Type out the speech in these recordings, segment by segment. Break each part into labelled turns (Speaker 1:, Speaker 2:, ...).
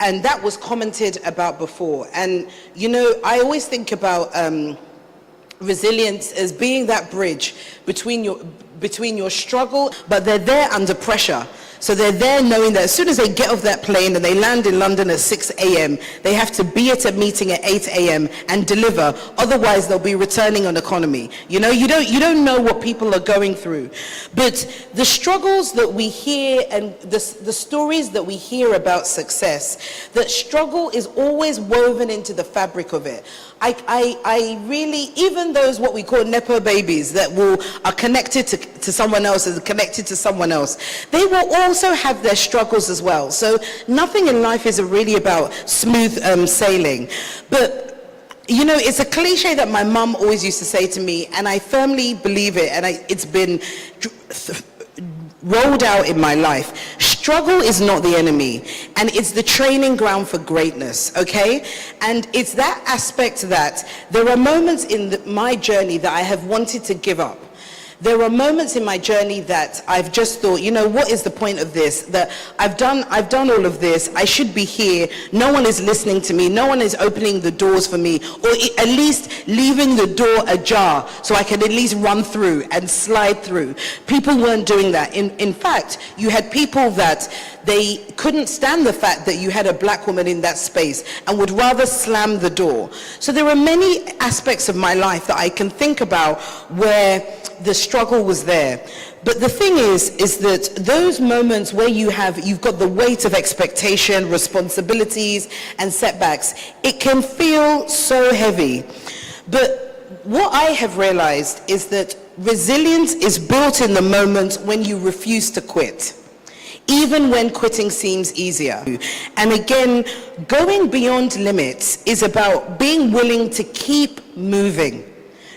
Speaker 1: And that was commented about before. And, you know, I always think about resilience as being that bridge between your struggle, but they're there under pressure. So they're there knowing that as soon as they get off that plane and they land in London at 6 a.m., they have to be at a meeting at 8 a.m. and deliver. Otherwise, they'll be returning on economy. You know, you don't know what people are going through. But the struggles that we hear and the stories that we hear about success, that struggle is always woven into the fabric of it. I really, even those what we call Nepo babies that are connected to someone else and connected to someone else, they will also have their struggles as well. So nothing in life is really about smooth sailing. But you know, it's a cliche that my mum always used to say to me, and I firmly believe it, and it's been rolled out in my life. Struggle is not the enemy, and it's the training ground for greatness, okay? And it's that aspect that there are moments in my journey that I have wanted to give up. There are moments in my journey that I've just thought, you know, what is the point of this? That I've done all of this. I should be here. No one is listening to me. No one is opening the doors for me, or at least leaving the door ajar so I can at least run through and slide through. People weren't doing that. In fact, you had people that they couldn't stand the fact that you had a black woman in that space and would rather slam the door. So there are many aspects of my life that I can think about where the struggle was there. But the thing is that those moments where you've got the weight of expectation, responsibilities, and setbacks, it can feel so heavy. But what I have realized is that resilience is built in the moments when you refuse to quit, even when quitting seems easier. And again, going beyond limits is about being willing to keep moving.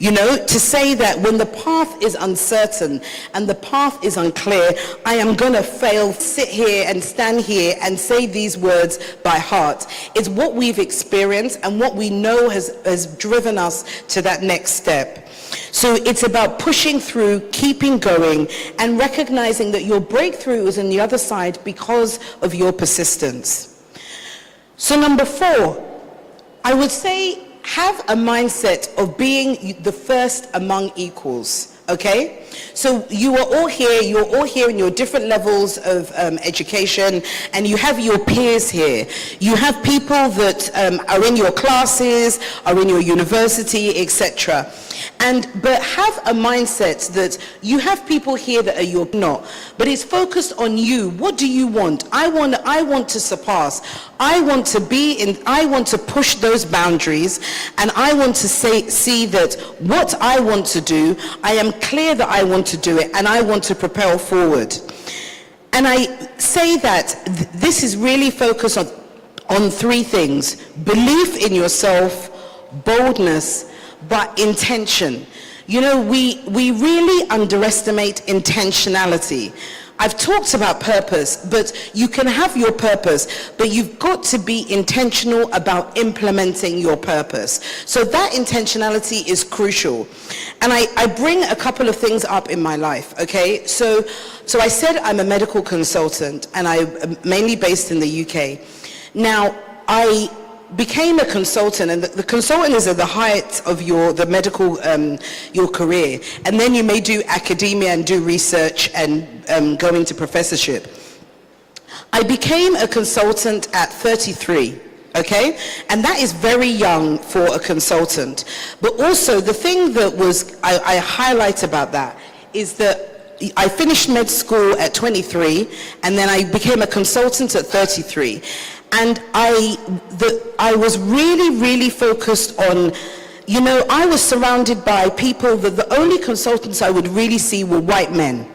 Speaker 1: You know, to say that when the path is uncertain and the path is unclear, I am going to fail, sit here and stand here and say these words by heart. It's what we've experienced and what we know has driven us to that next step. So it's about pushing through, keeping going, and recognizing that your breakthrough is on the other side because of your persistence. So number 4, I would say, have a mindset of being the first among equals, okay? So you're all here in your different levels of education, and you have your peers here. You have people that are in your classes, are in your university, etc. But have a mindset that you have people here that are not, but it's focused on you. What do you want? I want to surpass. I want to push those boundaries, and I want to see that what I want to do, I am clear that I want to do it, and I want to propel forward. And I say that this is really focused on 3 things: belief in yourself, boldness, but intention. You know, we really underestimate intentionality. I've talked about purpose, but you can have your purpose, but you've got to be intentional about implementing your purpose. So that intentionality is crucial. And I bring a couple of things up in my life, okay? So I said I'm a medical consultant, and I'm mainly based in the UK. Now, I became a consultant, and the consultant is at the height of the medical your career, and then you may do academia and do research and go into professorship. I became a consultant at 33, okay, and that is very young for a consultant. But also the thing that I highlight about that is that I finished med school at 23, and then I became a consultant at 33. And I was really focused on, you know, I was surrounded by people that the only consultants I would really see were white men,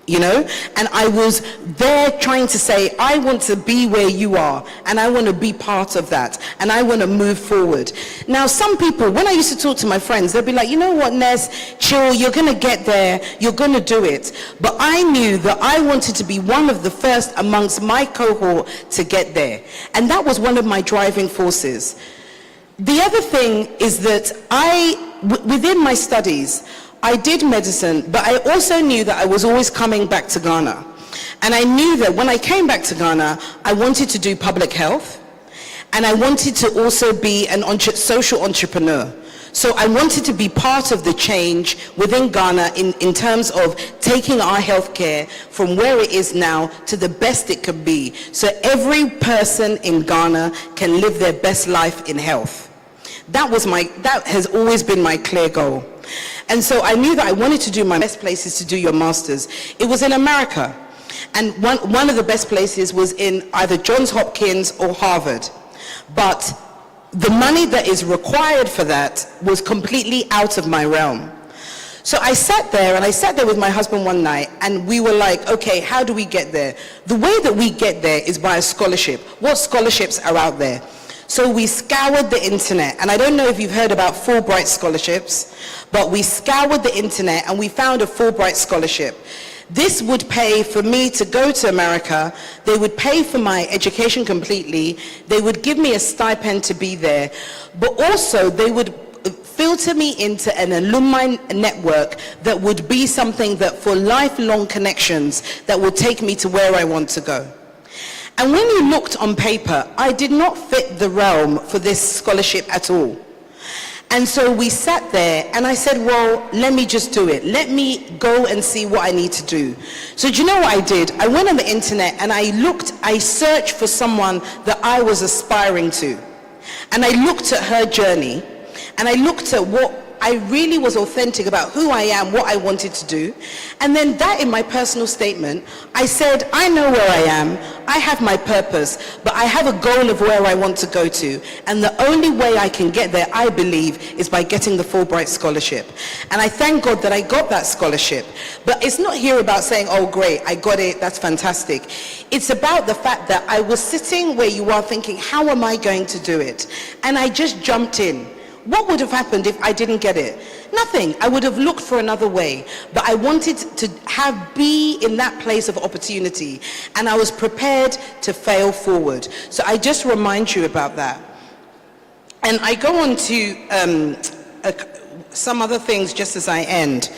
Speaker 1: you know, and I was there trying to say, I want to be where you are, and I want to be part of that, and I want to move forward. Now, some people, when I used to talk to my friends, they'd be like, you know what, Ness, chill, you're going to get there, you're going to do it. But I knew that I wanted to be one of the first amongst my cohort to get there, and that was one of my driving forces. The other thing is that within my studies, I did medicine, but I also knew that I was always coming back to Ghana. And I knew that when I came back to Ghana, I wanted to do public health, and I wanted to also be an social entrepreneur. So I wanted to be part of the change within Ghana in terms of taking our healthcare from where it is now to the best it could be. So every person in Ghana can live their best life in health. That has always been my clear goal. And so I knew that I wanted to do my best places to do your master's. It was in America. And one of the best places was in either Johns Hopkins or Harvard. But the money that is required for that was completely out of my realm. So I sat there with my husband one night, and we were like, okay, how do we get there? The way that we get there is by a scholarship. What scholarships are out there? So we scoured the internet, and I don't know if you've heard about Fulbright scholarships, but we scoured the internet and we found a Fulbright scholarship. This would pay for me to go to America. They would pay for my education completely. They would give me a stipend to be there. But also they would filter me into an alumni network that would be something that for lifelong connections that would take me to where I want to go. And when you looked on paper, I did not fit the realm for this scholarship at all. And so we sat there and I said, well, let me just do it. Let me go and see what I need to do. So do you know what I did? I went on the internet and I searched for someone that I was aspiring to. And I looked at her journey, and I looked at what I really was authentic about who I am, what I wanted to do. And then that in my personal statement, I said, I know where I am, I have my purpose, but I have a goal of where I want to go to. And the only way I can get there, I believe, is by getting the Fulbright scholarship. And I thank God that I got that scholarship. But it's not here about saying, oh great, I got it, that's fantastic. It's about the fact that I was sitting where you are thinking, how am I going to do it? And I just jumped in. What would have happened if I didn't get it? Nothing. I would have looked for another way. But I wanted to be in that place of opportunity, and I was prepared to fail forward. So I just remind you about that. And I go on to some other things just as I end.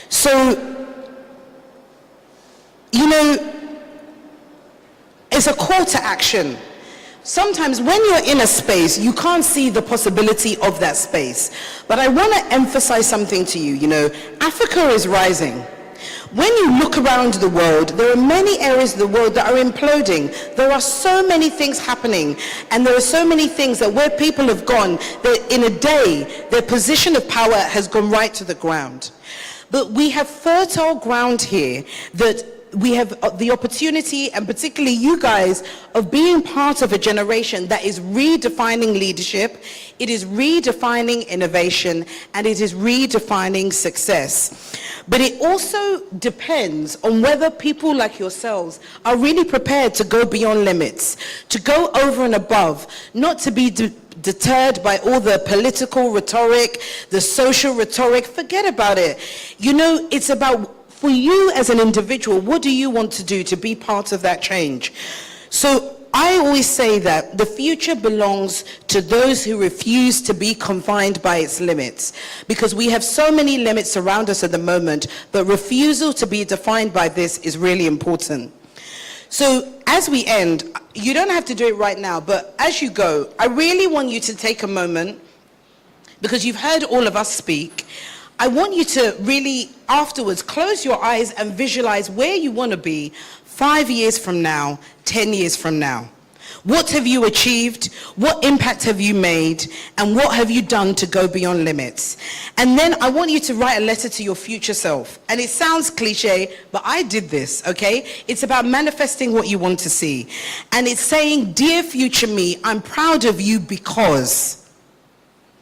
Speaker 1: So, you know, it's a call to action. Sometimes when you're in a space, you can't see the possibility of that space. But I want to emphasize something to you. You know, Africa is rising. When you look around the world, there are many areas of the world that are imploding. There are so many things happening, and there are so many things that where people have gone, that in a day, their position of power has gone right to the ground. But we have fertile ground here that we have the opportunity, and particularly you guys, of being part of a generation that is redefining leadership, it is redefining innovation, and it is redefining success. But it also depends on whether people like yourselves are really prepared to go beyond limits, to go over and above, not to be deterred by all the political rhetoric, the social rhetoric. Forget about it. You know, it's about for you as an individual, what do you want to do to be part of that change? So I always say that the future belongs to those who refuse to be confined by its limits, because we have so many limits around us at the moment, but refusal to be defined by this is really important. So as we end, you don't have to do it right now, but as you go, I really want you to take a moment, because you've heard all of us speak. I want you to really, afterwards, close your eyes and visualize where you want to be 5 years from now, 10 years from now. What have you achieved? What impact have you made? And what have you done to go beyond limits? And then I want you to write a letter to your future self. And it sounds cliche, but I did this, okay? It's about manifesting what you want to see. And it's saying, dear future me, I'm proud of you because...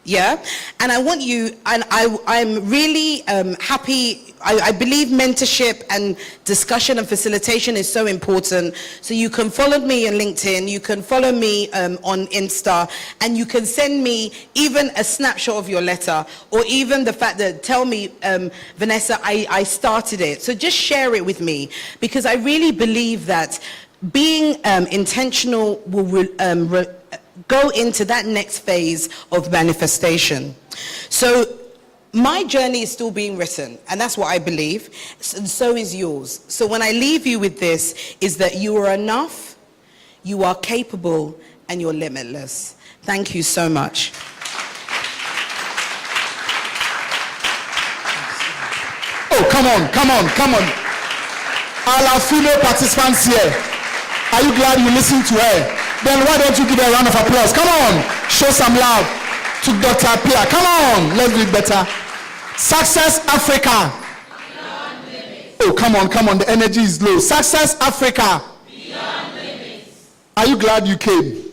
Speaker 1: Yeah, and I want you, and I'm really happy. I believe mentorship and discussion and facilitation is so important. So you can follow me on LinkedIn, you can follow me on Insta, and you can send me even a snapshot of your letter, or even the fact that, tell me, Vanessa, I started it. So just share it with me, because I really believe that being intentional will go into that next phase of manifestation. So My journey is still being written, and that's what I believe, and so is yours. So when I leave you with this, is that you are enough, you are capable, and you're limitless. Thank you so much.
Speaker 2: Oh, come on. All our female participants here, are you glad you listened to her? Then why don't you give her a round of applause? Come on, show some love to Dr. Pia. Come on, let's do it better. Success Africa.
Speaker 3: Beyond limits.
Speaker 2: Oh, come on, the energy is low. Success Africa.
Speaker 3: Beyond limits.
Speaker 2: Are you glad you came?
Speaker 3: Yes.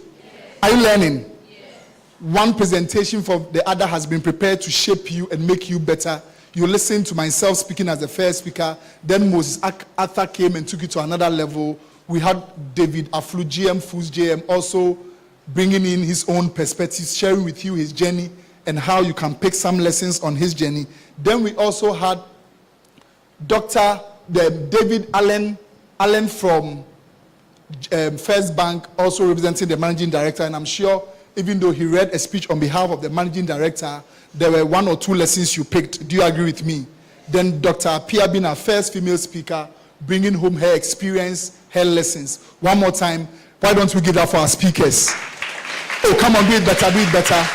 Speaker 2: Are you learning?
Speaker 3: Yes.
Speaker 2: One presentation from the other has been prepared to shape you and make you better. You listen to myself speaking as the first speaker. Then Moses Arthur came and took it to another level. We had David Aflu, GM, Foods GM, also bringing in his own perspectives, sharing with you his journey and how you can pick some lessons on his journey. Then we also had Dr. David Allen from First Bank, also representing the managing director. And I'm sure, even though he read a speech on behalf of the managing director, there were one or two lessons you picked. Do you agree with me? Then Dr. Pia being our first female speaker, bringing home her experience, her lessons. One more time, why don't we give that for our speakers? Oh, come on, do it better.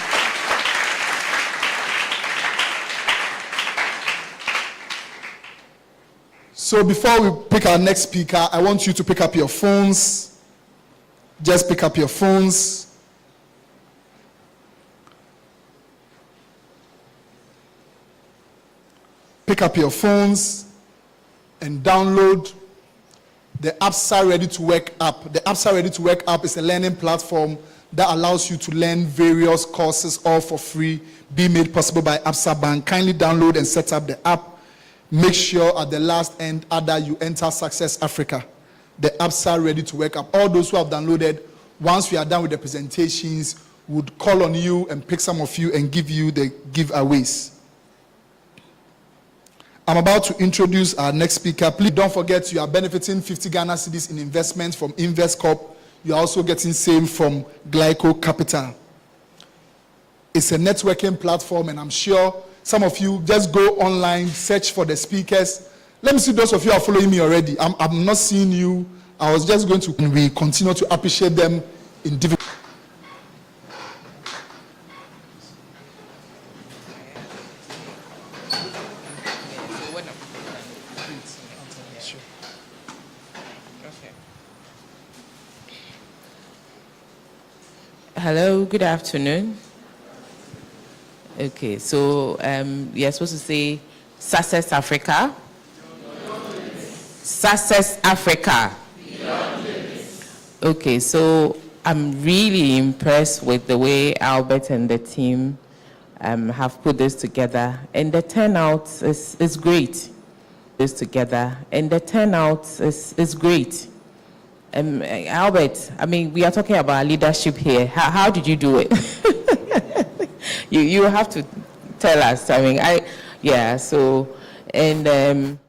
Speaker 2: So before we pick our next speaker, I want you to pick up your phones. Just pick up your phones. Pick up your phones and download the Absa Ready to Work app. The Absa Ready to Work app is a learning platform that allows you to learn various courses all for free, be made possible by Absa Bank. Kindly download and set up the app. Make sure at the last end, you enter Success Africa. The Absa Ready to Work app. All those who have downloaded, once we are done with the presentations, would call on you and pick some of you and give you the giveaways. I'm about to introduce our next speaker. Please don't forget you are benefiting 50 Ghana cedis in investments from InvestCorp. You are also getting same from Glyco Capital. It's a networking platform, and I'm sure some of you just go online, search for the speakers. Let me see those of you who are following me already. I'm not seeing you. I was just going to, and we continue to appreciate them in different.
Speaker 4: Hello, good afternoon. Okay, so you're supposed to say Success Africa. Success Africa. Okay, so I'm really impressed with the way Albert and the team have put this together, and the turnout is great. This together, and the turnout is great. Albert, I mean, we are talking about leadership here. How did you do it? you have to tell us. I mean, so, and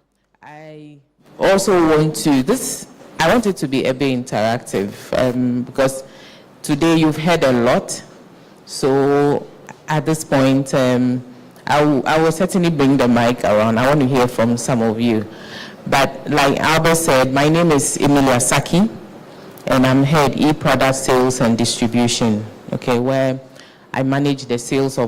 Speaker 4: I also want it to be a bit interactive, because today you've heard a lot. So at this point, I will certainly bring the mic around. I want to hear from some of you. But like Albert said, my name is Emilia Saki, and I'm head e-product sales and distribution, okay, where I manage the sales of